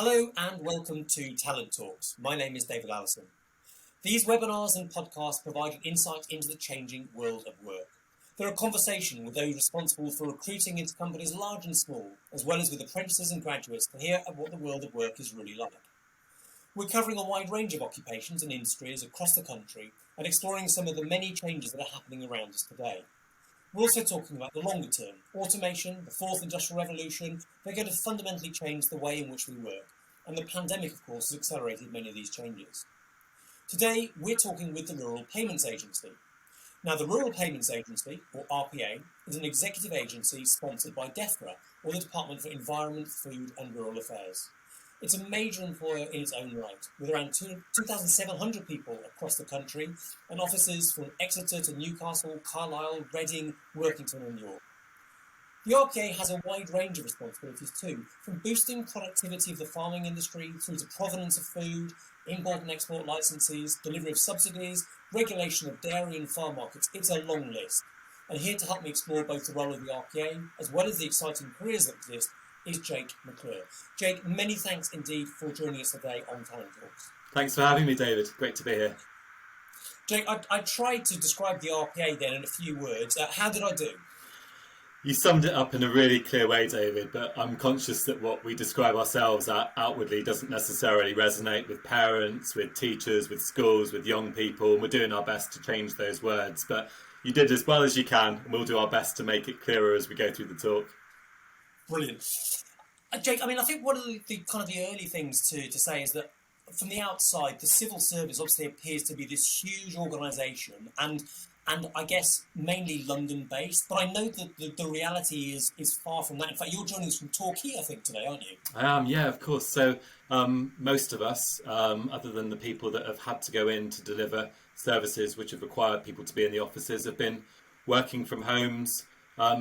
Hello and welcome to TalentTalks. My name is David Allison. These webinars and podcasts provide an insight into the changing world of work. They're a conversation with those responsible for recruiting into companies large and small, as well as with apprentices and graduates to hear what the world of work is really like. We're covering a wide range of occupations and industries across the country and exploring some of the many changes that are happening around us today. We're also talking about the longer term, automation, the fourth industrial revolution. They're going to fundamentally change the way in which we work, and the pandemic, of course, has accelerated many of these changes. Today, we're talking with the Rural Payments Agency. Now, the Rural Payments Agency, or RPA, is an executive agency sponsored by DEFRA, or the Department for Environment, Food and Rural Affairs. It's a major employer in its own right, with around 2,700 people across the country and offices from Exeter to Newcastle, Carlisle, Reading, Workington and York. The RPA has a wide range of responsibilities too, from boosting productivity of the farming industry through to provenance of food, import and export licences, delivery of subsidies, regulation of dairy and farm markets. It's a long list. And here to help me explore both the role of the RPA as well as the exciting careers that exist is Jake McClure. Jake, many thanks indeed for joining us today on TalentTalks. Thanks for having me, David. Great to be here. Jake, I tried to describe the RPA then in a few words. How did I do? You summed it up in a really clear way, David, but I'm conscious that what we describe ourselves outwardly doesn't necessarily resonate with parents, with teachers, with schools, with young people, and we're doing our best to change those words. But you did as well as you can, and we'll do our best to make it clearer as we go through the talk. Brilliant. Jake, I think one of the kind of the early things to say is that from the outside, the civil service obviously appears to be this huge organisation and I guess mainly London-based, but I know that the reality is far from that. In fact, you're joining us from Torquay, I think, today, aren't you? I am, yeah, of course. So most of us, other than the people that have had to go in to deliver services which have required people to be in the offices, have been working from homes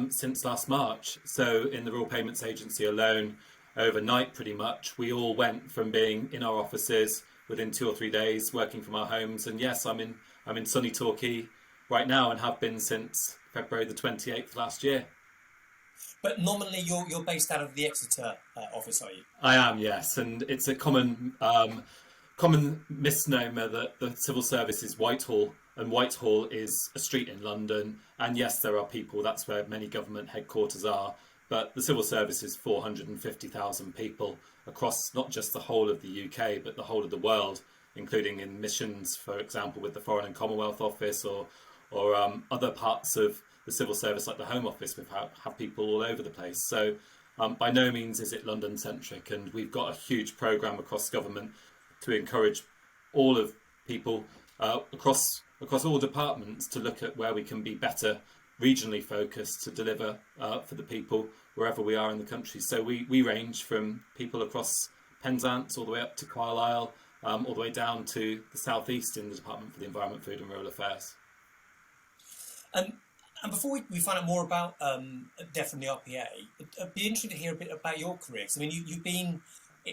since last March. So in the Rural Payments Agency alone, overnight pretty much, we all went from being in our offices within 2 or 3 days, working from our homes. And yes, I'm in sunny Torquay right now and have been since February the 28th last year. But nominally you're based out of the Exeter office, are you? I am, yes, and it's a common misnomer that the civil service is Whitehall, and Whitehall is a street in London, and yes, there are people, that's where many government headquarters are, but the civil service is 450,000 people across not just the whole of the UK, but the whole of the world, including in missions, for example, with the Foreign and Commonwealth Office or other parts of the civil service like the Home Office. We have people all over the place. So by no means is it London centric, and we've got a huge programme across government to encourage all of people across all departments to look at where we can be better regionally focused to deliver for the people wherever we are in the country. So we range from people across Penzance all the way up to Carlisle, all the way down to the southeast in the Department for the Environment, Food and Rural Affairs. And before we find out more about DEFRA and the RPA, it'd be interesting to hear a bit about your career. I mean, you've been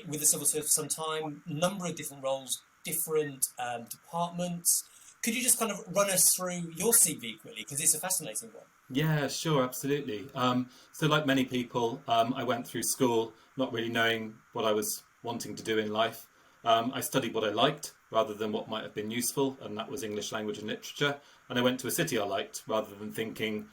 with the civil service for some time, number of different roles, different departments. Could you just kind of run us through your CV quickly, because it's a fascinating one? Yeah, sure, absolutely. So like many people, I went through school not really knowing what I was wanting to do in life. I studied what I liked rather than what might have been useful, and that was English language and literature. And I went to a city I liked rather than thinking,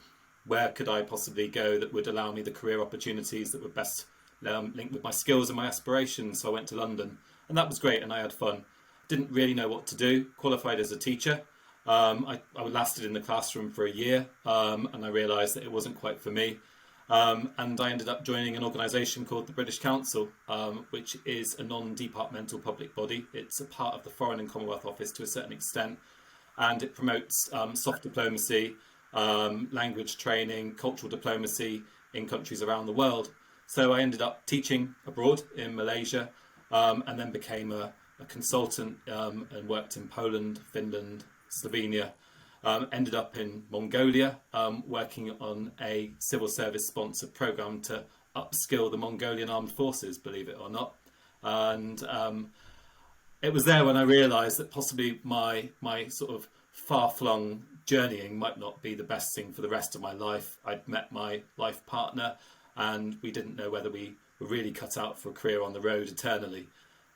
where could I possibly go that would allow me the career opportunities that would best link with my skills and my aspirations. So I went to London, and that was great, and I had fun. Didn't really know what to do, qualified as a teacher. I lasted in the classroom for a year, and I realised that it wasn't quite for me. And I ended up joining an organisation called the British Council, which is a non-departmental public body. It's a part of the Foreign and Commonwealth Office to a certain extent, and it promotes soft diplomacy, language training, cultural diplomacy in countries around the world. So I ended up teaching abroad in Malaysia, and then became a consultant and worked in Poland, Finland, Slovenia. Ended up in Mongolia, working on a civil service sponsored programme to upskill the Mongolian armed forces, believe it or not. And it was there when I realised that possibly my sort of far-flung journeying might not be the best thing for the rest of my life. I'd met my life partner, and we didn't know whether we were really cut out for a career on the road eternally.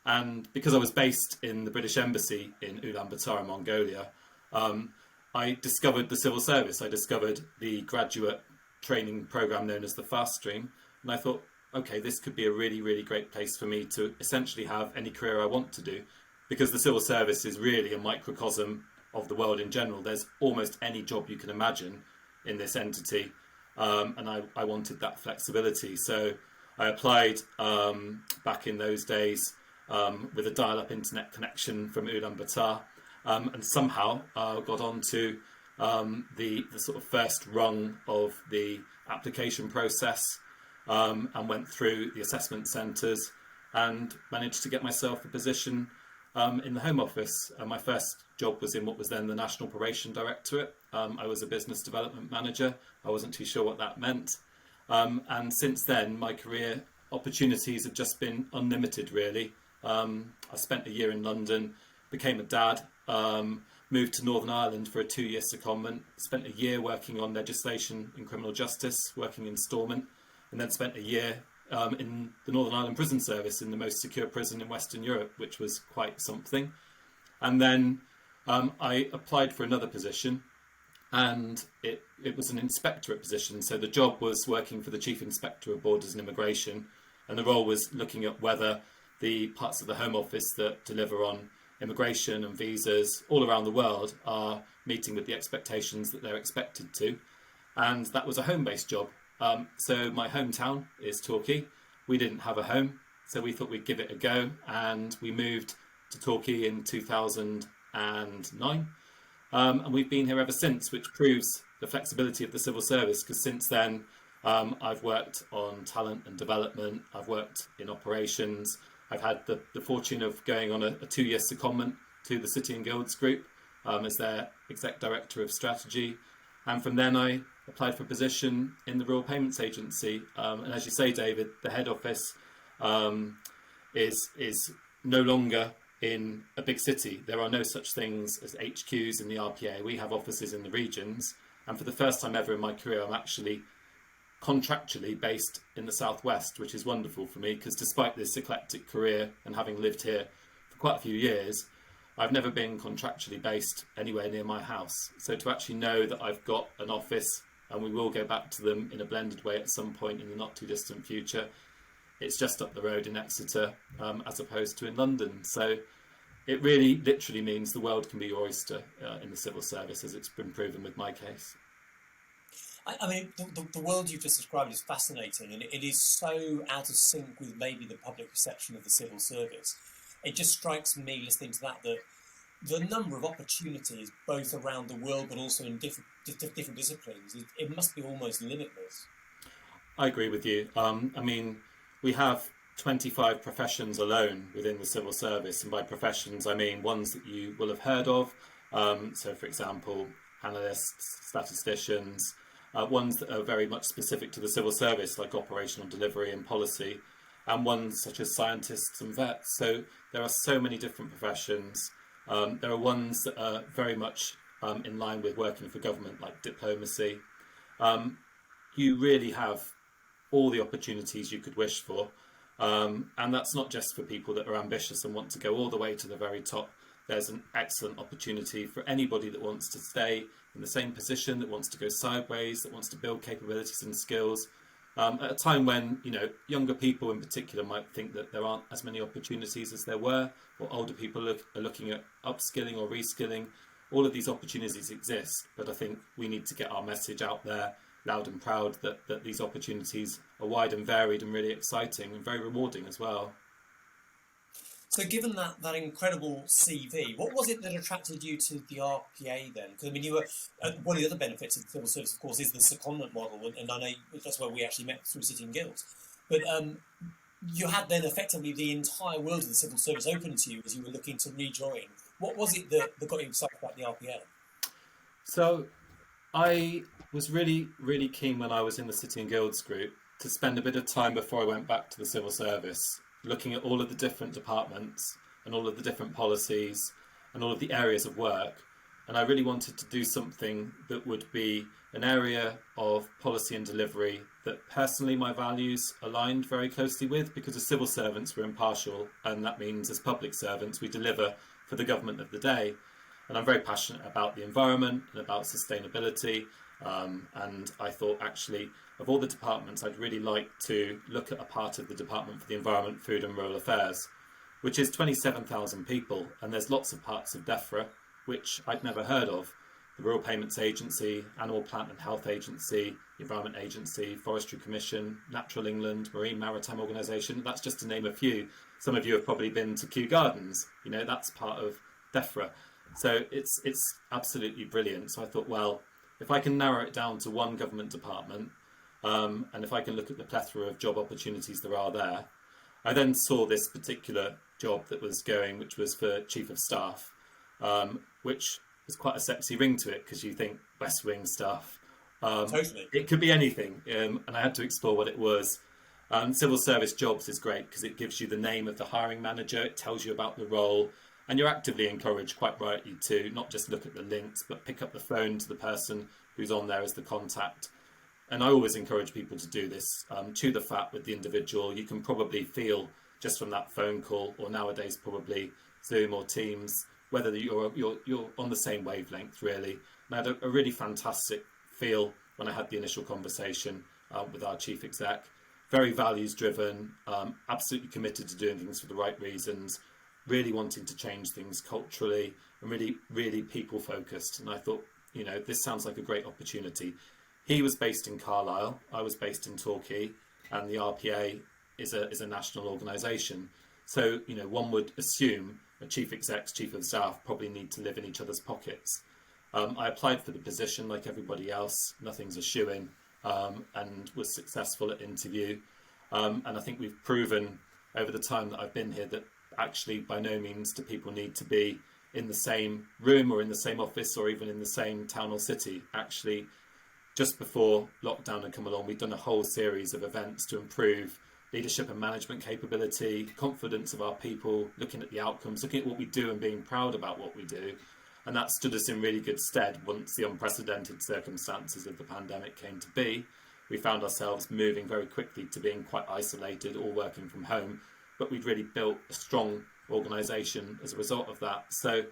And because I was based in the British Embassy in Ulaanbaatar in Mongolia, I discovered the civil service. I discovered the graduate training program known as the Fast Stream. And I thought, okay, this could be a really, really great place for me to essentially have any career I want to do, because the civil service is really a microcosm of the world in general. There's almost any job you can imagine in this entity. And I wanted that flexibility. So I applied back in those days with a dial-up internet connection from Ulaanbaatar, and somehow got onto the sort of first rung of the application process, and went through the assessment centres and managed to get myself a position in the Home Office. My first job was in what was then the National Probation Directorate. I was a business development manager. I wasn't too sure what that meant. And since then, my career opportunities have just been unlimited, really. I spent a year in London, became a dad, moved to Northern Ireland for a 2-year secondment, spent a year working on legislation in criminal justice, working in Stormont, and then spent a year in the Northern Ireland Prison Service in the most secure prison in Western Europe, which was quite something. And then I applied for another position, and it was an inspectorate position. So the job was working for the Chief Inspector of Borders and Immigration, and the role was looking at whether the parts of the Home Office that deliver on immigration and visas all around the world are meeting with the expectations that they're expected to. And that was a home-based job. So my hometown is Torquay. We didn't have a home, so we thought we'd give it a go, and we moved to Torquay in 2009. And we've been here ever since, which proves the flexibility of the civil service, because since then I've worked on talent and development, I've worked in operations, I've had the fortune of going on a 2-year secondment to the City and Guilds Group as their Exec Director of Strategy. And from then I applied for a position in the Rural Payments Agency. And as you say, David, the head office is no longer in a big city. There are no such things as HQs in the RPA. We have offices in the regions. And for the first time ever in my career, I'm actually contractually based in the southwest, which is wonderful for me, because despite this eclectic career and having lived here for quite a few years, I've never been contractually based anywhere near my house. So to actually know that I've got an office, and we will go back to them in a blended way at some point in the not too distant future, it's just up the road in Exeter as opposed to in London. So it really literally means the world can be your oyster in the civil service, as it's been proven with my case. I mean, the world you've just described is fascinating, and it is so out of sync with maybe the public perception of the civil service. It just strikes me, listening to that the number of opportunities, both around the world but also in different disciplines, it must be almost limitless. I agree with you. I mean, we have 25 professions alone within the civil service, and by professions I mean ones that you will have heard of. So, for example, analysts, statisticians, ones that are very much specific to the civil service, like operational delivery and policy, and ones such as scientists and vets. So there are so many different professions. There are ones that are very much in line with working for government, like diplomacy. You really have all the opportunities you could wish for. And that's not just for people that are ambitious and want to go all the way to the very top. There's an excellent opportunity for anybody that wants to stay in the same position, that wants to go sideways, that wants to build capabilities and skills. At a time when, younger people in particular might think that there aren't as many opportunities as there were, or older people are looking at upskilling or reskilling. All of these opportunities exist, but I think we need to get our message out there loud and proud that these opportunities are wide and varied and really exciting and very rewarding as well. So given that incredible CV, what was it that attracted you to the RPA then? Because, I mean, you were one of the other benefits of the civil service, of course, is the secondment model, and I know that's where we actually met through City and Guilds. But you had then effectively the entire world of the civil service open to you as you were looking to rejoin. What was it that got you excited about the RPA? So I was really, really keen when I was in the City and Guilds group to spend a bit of time before I went back to the civil service, looking at all of the different departments and all of the different policies and all of the areas of work, And I really wanted to do something that would be an area of policy and delivery that personally my values aligned very closely with, because as civil servants we're impartial, and that means as public servants we deliver for the government of the day. And I'm very passionate about the environment and about sustainability, and I thought actually of all the departments I'd really like to look at a part of the Department for the Environment, Food and Rural Affairs, which is 27,000 people, and there's lots of parts of DEFRA which I'd never heard of. The Rural Payments Agency, Animal Plant and Health Agency, the Environment Agency, Forestry Commission, Natural England, Marine Maritime Organisation, that's just to name a few. Some of you have probably been to Kew Gardens, you know, that's part of DEFRA. So it's absolutely brilliant. So I thought, well, if I can narrow it down to one government department, and if I can look at the plethora of job opportunities there are there, I then saw this particular job that was going, which was for Chief of Staff, which was quite a sexy ring to it, because you think West Wing stuff. Totally. It could be anything, and I had to explore what it was. Civil service jobs is great because it gives you the name of the hiring manager, it tells you about the role, and you're actively encouraged, quite rightly, to not just look at the links, but pick up the phone to the person who's on there as the contact. And I always encourage people to do this. Chew the fat with the individual. You can probably feel just from that phone call, or nowadays probably Zoom or Teams, whether you're on the same wavelength, really. And I had a really fantastic feel when I had the initial conversation with our chief exec. Very values driven, absolutely committed to doing things for the right reasons, really wanting to change things culturally, and really, really people focused. And I thought, you know, this sounds like a great opportunity. He was based in Carlisle, I was based in Torquay, and the RPA is a national organisation. So, you know, one would assume a chief exec's chief of staff probably need to live in each other's pockets. I applied for the position like everybody else, nothing's a shoo-in, and was successful at interview. And I think we've proven over the time that I've been here that actually by no means do people need to be in the same room or in the same office or even in the same town or city. Actually, just before lockdown had come along, we've done a whole series of events to improve leadership and management capability, confidence of our people, looking at the outcomes, looking at what we do and being proud about what we do. And that stood us in really good stead once the unprecedented circumstances of the pandemic came to be. We found ourselves moving very quickly to being quite isolated, all working from home, but we'd really built a strong organisation as a result of that. So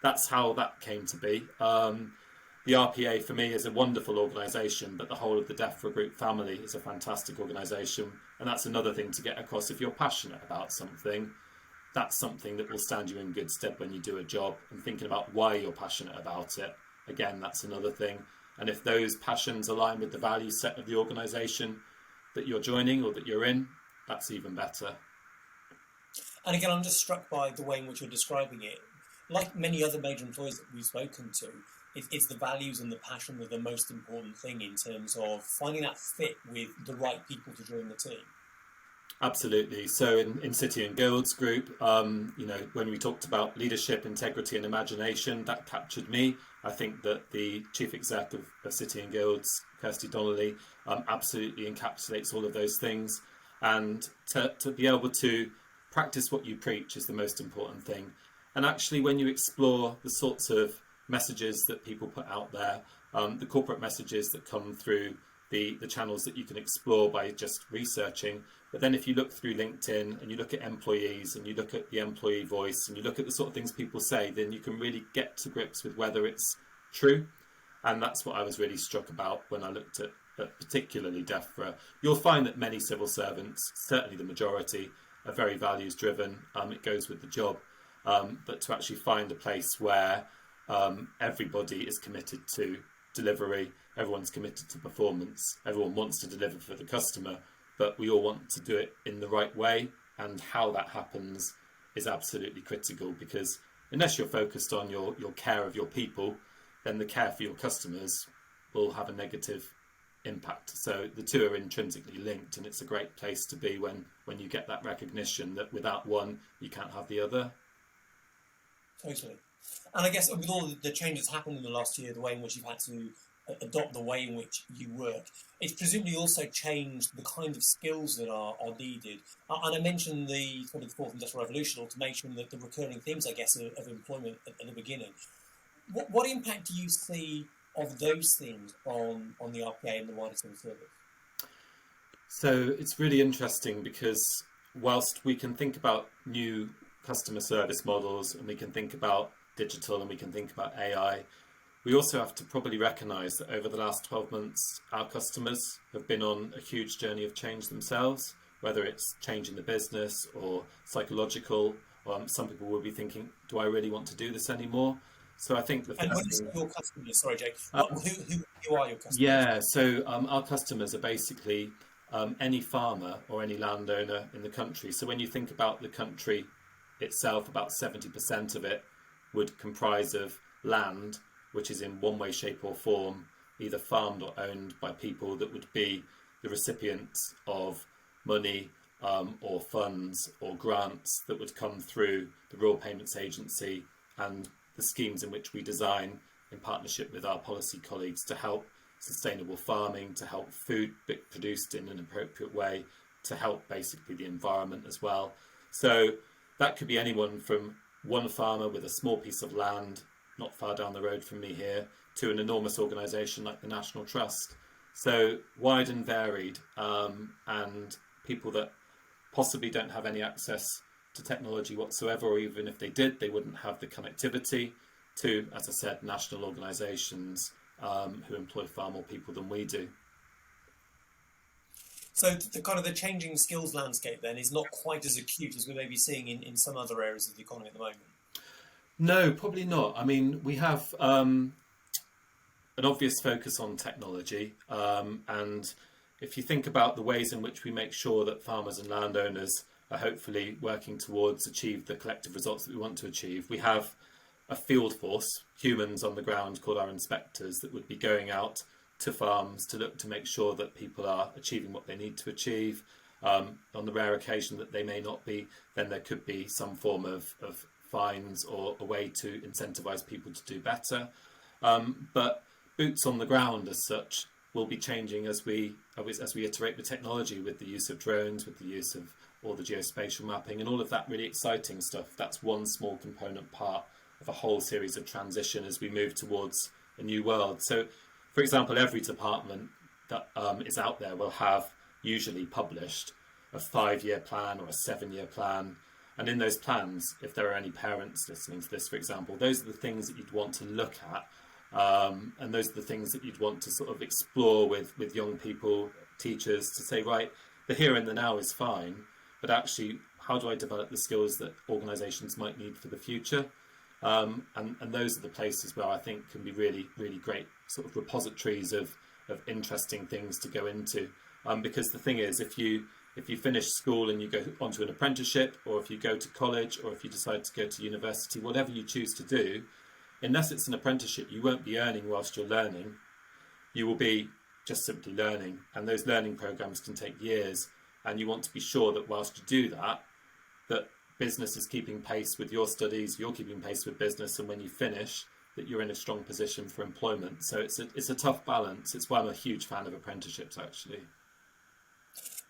that's how that came to be. The RPA for me is a wonderful organisation, but the whole of the DEFRA Group family is a fantastic organisation. And that's another thing to get across. If you're passionate about something, that's something that will stand you in good stead when you do a job, and thinking about why you're passionate about it. Again, that's another thing. And if those passions align with the value set of the organisation that you're joining or that you're in, that's even better. And again, I'm just struck by the way in which you're describing it. Like many other major employers that we've spoken to, it's the values and the passion that are the most important thing in terms of finding that fit with the right people to join the team. Absolutely. So in City and Guilds Group, you know, when we talked about leadership, integrity and imagination, that captured me. I think that the chief exec of City and Guilds, Kirsty Donnelly, absolutely encapsulates all of those things. And to be able to practice what you preach is the most important thing. And actually, when you explore the sorts of messages that people put out there, the corporate messages that come through the channels that you can explore by just researching. But then if you look through LinkedIn and you look at employees and you look at the employee voice and you look at the sort of things people say, then you can really get to grips with whether it's true. And that's what I was really struck about when I looked at particularly DEFRA. You'll find that many civil servants, certainly the majority, are very values driven. It goes with the job. But to actually find a place where everybody is committed to delivery, everyone's committed to performance, everyone wants to deliver for the customer, but we all want to do it in the right way, and how that happens is absolutely critical, because unless you're focused on your care of your people, then the care for your customers will have a negative impact. So the two are intrinsically linked, and it's a great place to be when you get that recognition that without one you can't have the other. Totally. And I guess with all the changes happened in the last year, the way in which you've had to adopt the way in which you work, it's presumably also changed the kind of skills that are needed. And I mentioned the 24th Industrial Revolution, automation, the recurring themes, I guess, of employment at the beginning. What impact do you see of those things on the RPA and the wider civil service? So it's really interesting because whilst we can think about new customer service models and we can think about digital and we can think about AI, we also have to probably recognise that over the last 12 months, our customers have been on a huge journey of change themselves, whether it's changing the business or psychological. Some people will be thinking, do I really want to do this anymore? So I think the And when first you say thing... your customers, sorry, Jake, Uh, who are your customers? yeah, so our customers are basically any farmer or any landowner in the country. So when you think about the country itself, about 70% of it would comprise of land, which is in one way, shape or form either farmed or owned by people that would be the recipients of money or funds or grants that would come through the Rural Payments Agency and the schemes in which we design in partnership with our policy colleagues to help sustainable farming, to help food be produced in an appropriate way, to help basically the environment as well. So that could be anyone from one farmer with a small piece of land not far down the road from me here to an enormous organisation like the National Trust. So wide and varied, and people that possibly don't have any access to technology whatsoever, or even if they did, they wouldn't have the connectivity to, as I said, national organisations who employ far more people than we do. So the kind of the changing skills landscape then is not quite as acute as we may be seeing in some other areas of the economy at the moment. No, probably not. I mean, we have an obvious focus on technology, and if you think about the ways in which we make sure that farmers and landowners are hopefully working towards achieve the collective results that we want to achieve, we have a field force, humans on the ground called our inspectors, that would be going out to farms to look to make sure that people are achieving what they need to achieve. On the rare occasion that they may not be, then there could be some form of fines or a way to incentivise people to do better. But boots on the ground as such will be changing as we iterate the technology with the use of drones, with the use of all the geospatial mapping and all of that really exciting stuff. That's one small component part of a whole series of transition as we move towards a new world. So, for example, every department that is out there will have usually published a 5-year plan or a 7-year plan. And in those plans, if there are any parents listening to this, for example, those are the things that you'd want to look at. And those are the things that you'd want to sort of explore with young people, teachers, to say, right, the here and the now is fine, but actually, how do I develop the skills that organisations might need for the future? And those are the places where I think can be really, really great sort of repositories of interesting things to go into. Because the thing is, if you finish school and you go onto an apprenticeship, or if you go to college, or if you decide to go to university, whatever you choose to do, unless it's an apprenticeship, you won't be earning whilst you're learning. You will be just simply learning, and those learning programs can take years, and you want to be sure that whilst you do that, that business is keeping pace with your studies, you're keeping pace with business, and when you finish, that you're in a strong position for employment. So it's a tough balance. It's why I'm a huge fan of apprenticeships, actually.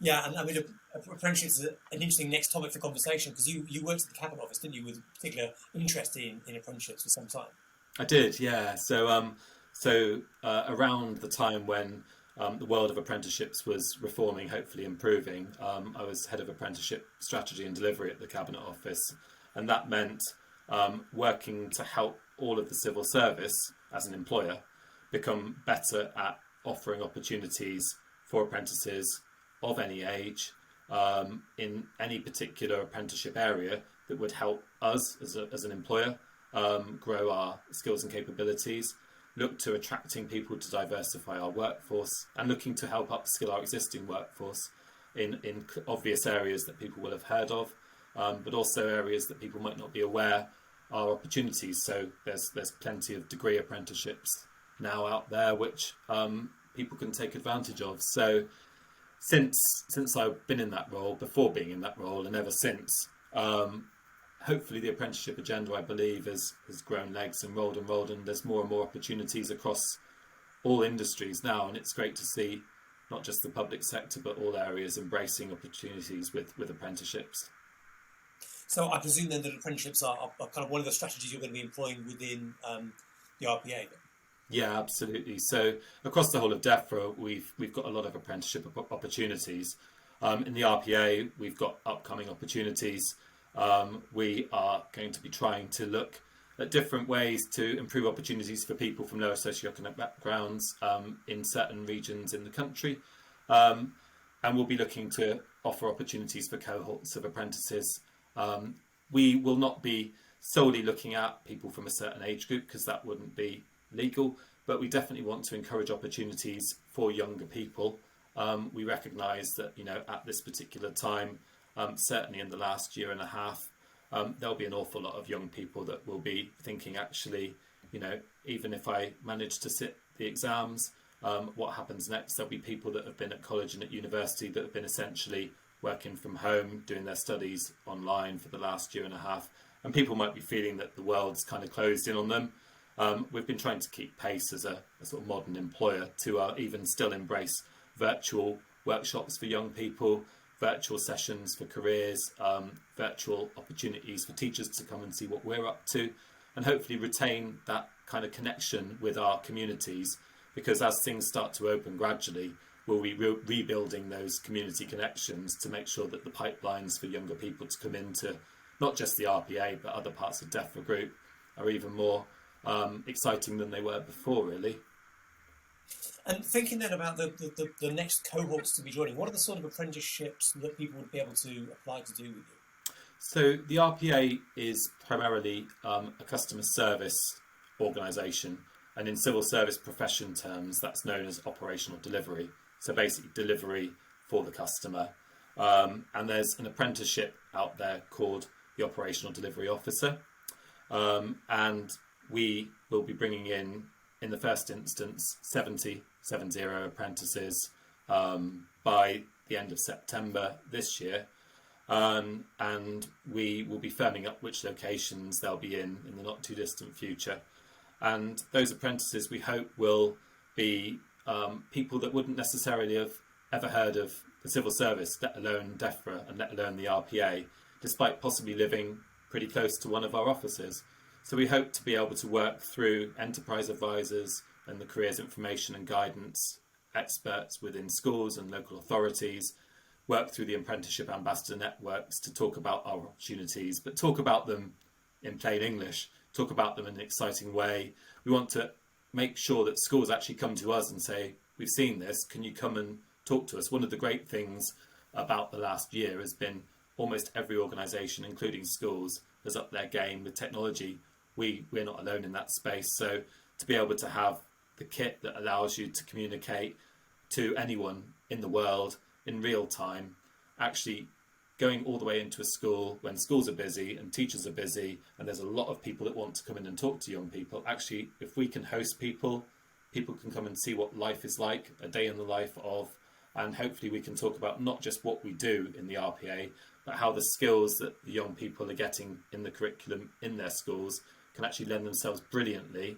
Yeah, and I mean, apprenticeships is an interesting next topic for conversation, because you worked at the Cabinet Office, didn't you, with particular interest in apprenticeships for some time? I did, yeah. So around the time when the world of apprenticeships was reforming, hopefully improving, I was head of apprenticeship strategy and delivery at the Cabinet Office, and that meant working to help all of the civil service as an employer become better at offering opportunities for apprentices of any age in any particular apprenticeship area that would help us as an employer grow our skills and capabilities, look to attracting people to diversify our workforce, and looking to help upskill our existing workforce in obvious areas that people will have heard of, but also areas that people might not be aware are opportunities. So there's plenty of degree apprenticeships now out there which people can take advantage of. So since I've been in that role, before being in that role, and ever since, hopefully the apprenticeship agenda, I believe, has grown legs and rolled, and there's more and more opportunities across all industries now, and it's great to see not just the public sector but all areas embracing opportunities with apprenticeships. So I presume then that apprenticeships are kind of one of the strategies you're going to be employing within the RPA? Yeah, absolutely. So across the whole of DEFRA, we've got a lot of apprenticeship opportunities. In the RPA, we've got upcoming opportunities. We are going to be trying to look at different ways to improve opportunities for people from lower socioeconomic backgrounds in certain regions in the country. And we'll be looking to offer opportunities for cohorts of apprentices. We will not be solely looking at people from a certain age group because that wouldn't be legal, but we definitely want to encourage opportunities for younger people. We recognise that, at this particular time, certainly in the last year and a half, there'll be an awful lot of young people that will be thinking, actually, even if I manage to sit the exams, what happens next? There'll be people that have been at college and at university that have been essentially working from home, doing their studies online for the last year and a half, and people might be feeling that the world's kind of closed in on them. We've been trying to keep pace as a sort of modern employer to even still embrace virtual workshops for young people, virtual sessions for careers, virtual opportunities for teachers to come and see what we're up to, and hopefully retain that kind of connection with our communities, because as things start to open gradually, we'll be rebuilding those community connections to make sure that the pipelines for younger people to come into not just the RPA but other parts of DEFRA Group are even more exciting than they were before, really. And thinking then about the next cohorts to be joining, what are the sort of apprenticeships that people would be able to apply to do with you? So the RPA is primarily a customer service organisation, and in civil service profession terms, that's known as operational delivery. So basically delivery for the customer. And there's an apprenticeship out there called the Operational Delivery Officer. And we will be bringing in the first instance, 70 apprentices by the end of September this year. And we will be firming up which locations they'll be in the not too distant future. And those apprentices, we hope, will be people that wouldn't necessarily have ever heard of the civil service, let alone DEFRA and let alone the RPA, despite possibly living pretty close to one of our offices. So we hope to be able to work through enterprise advisors and the careers information and guidance experts within schools and local authorities, work through the apprenticeship ambassador networks to talk about our opportunities, but talk about them in plain English, talk about them in an exciting way. We want to make sure that schools actually come to us and say, we've seen this, can you come and talk to us? One of the great things about the last year has been almost every organisation, including schools, has upped their game with technology. We're not alone in that space. So to be able to have the kit that allows you to communicate to anyone in the world in real time, actually going all the way into a school when schools are busy and teachers are busy and there's a lot of people that want to come in and talk to young people. Actually, if we can host people, people can come and see what life is like, a day in the life of, and hopefully we can talk about not just what we do in the RPA, but how the skills that the young people are getting in the curriculum in their schools can actually lend themselves brilliantly.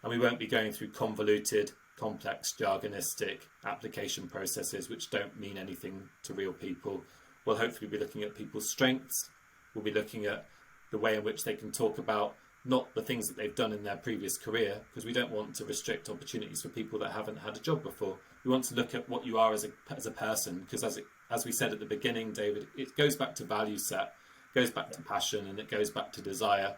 And we won't be going through convoluted, complex, jargonistic application processes which don't mean anything to real people. We'll hopefully be looking at people's strengths. We'll be looking at the way in which they can talk about not the things that they've done in their previous career, because we don't want to restrict opportunities for people that haven't had a job before. We want to look at what you are as a person, because as we said at the beginning, David, it goes back to value set, goes back to passion, and it goes back to desire.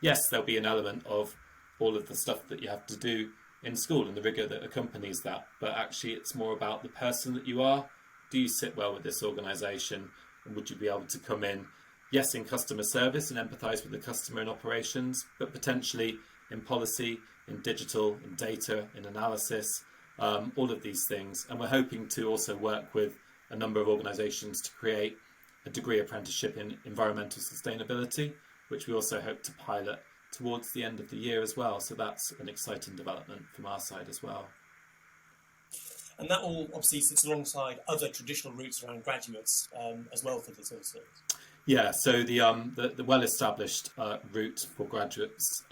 Yes, there'll be an element of all of the stuff that you have to do in school and the rigour that accompanies that, but actually it's more about the person that you are. Do you sit well with this organisation, and would you be able to come in, yes, in customer service and empathise with the customer in operations, but potentially in policy, in digital, in data, in analysis, all of these things. And we're hoping to also work with a number of organisations to create a degree apprenticeship in environmental sustainability, which we also hope to pilot towards the end of the year as well. So that's an exciting development from our side as well. And that all obviously sits alongside other traditional routes around graduates as well for the civil service. Yeah, so the well-established route for graduates,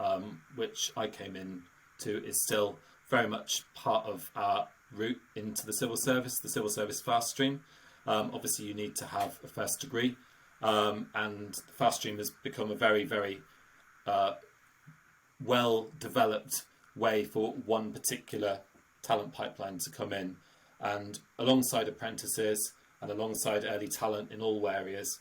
which I came in to, is still very much part of our route into the civil service fast stream. Obviously, you need to have a first degree, and the fast stream has become a very, very well-developed way for one particular talent pipeline to come in. And alongside apprentices and alongside early talent in all areas,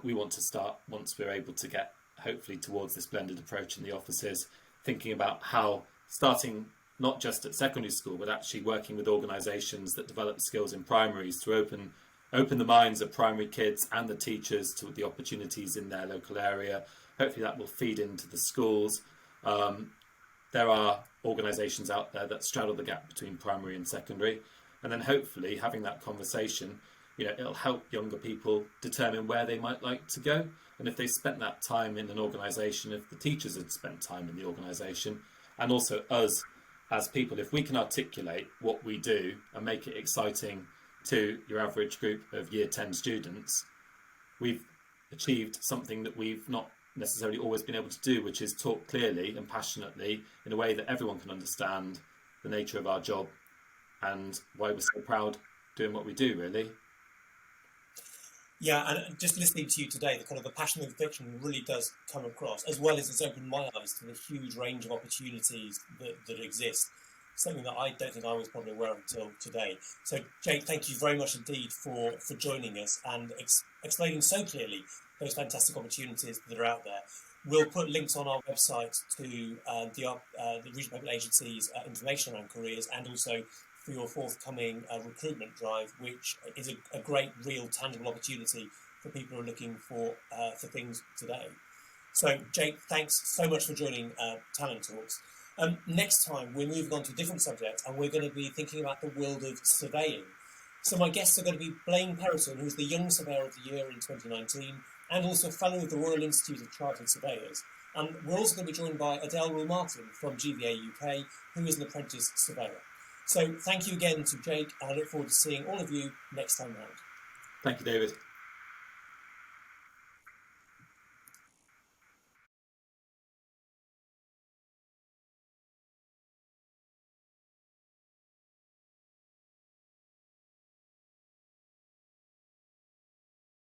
we want to start, once we're able to get hopefully towards this blended approach in the offices, thinking about how starting not just at secondary school, but actually working with organisations that develop skills in primaries to open the minds of primary kids and the teachers to the opportunities in their local area. Hopefully that will feed into the schools. There are organisations out there that straddle the gap between primary and secondary. And then hopefully having that conversation, it'll help younger people determine where they might like to go. And if they spent that time in an organisation, if the teachers had spent time in the organisation, and also us as people, if we can articulate what we do and make it exciting to your average group of year 10 students, we've achieved something that we've not necessarily always been able to do, which is talk clearly and passionately in a way that everyone can understand the nature of our job and why we're so proud doing what we do, really. Yeah, and just listening to you today, the kind of the passion and conviction really does come across, as well as it's opened my eyes to the huge range of opportunities that exist, something that I don't think I was probably aware of until today. So, Jake, thank you very much indeed for joining us and explaining so clearly those fantastic opportunities that are out there. We'll put links on our website to the Regional People Agency's information around careers, and also for your forthcoming recruitment drive, which is a great, real, tangible opportunity for people who are looking for things today. So, Jake, thanks so much for joining Talent Talks. Next time, we're moving on to a different subject, and we're going to be thinking about the world of surveying. So my guests are going to be Blaine Perroton, who's the Young Surveyor of the Year in 2019, and also Fellow of the Royal Institute of Chartered Surveyors. And we're also going to be joined by Adele Rule-Martin from GVA UK, who is an apprentice surveyor. So thank you again to Jake, and I look forward to seeing all of you next time round. Thank you, David.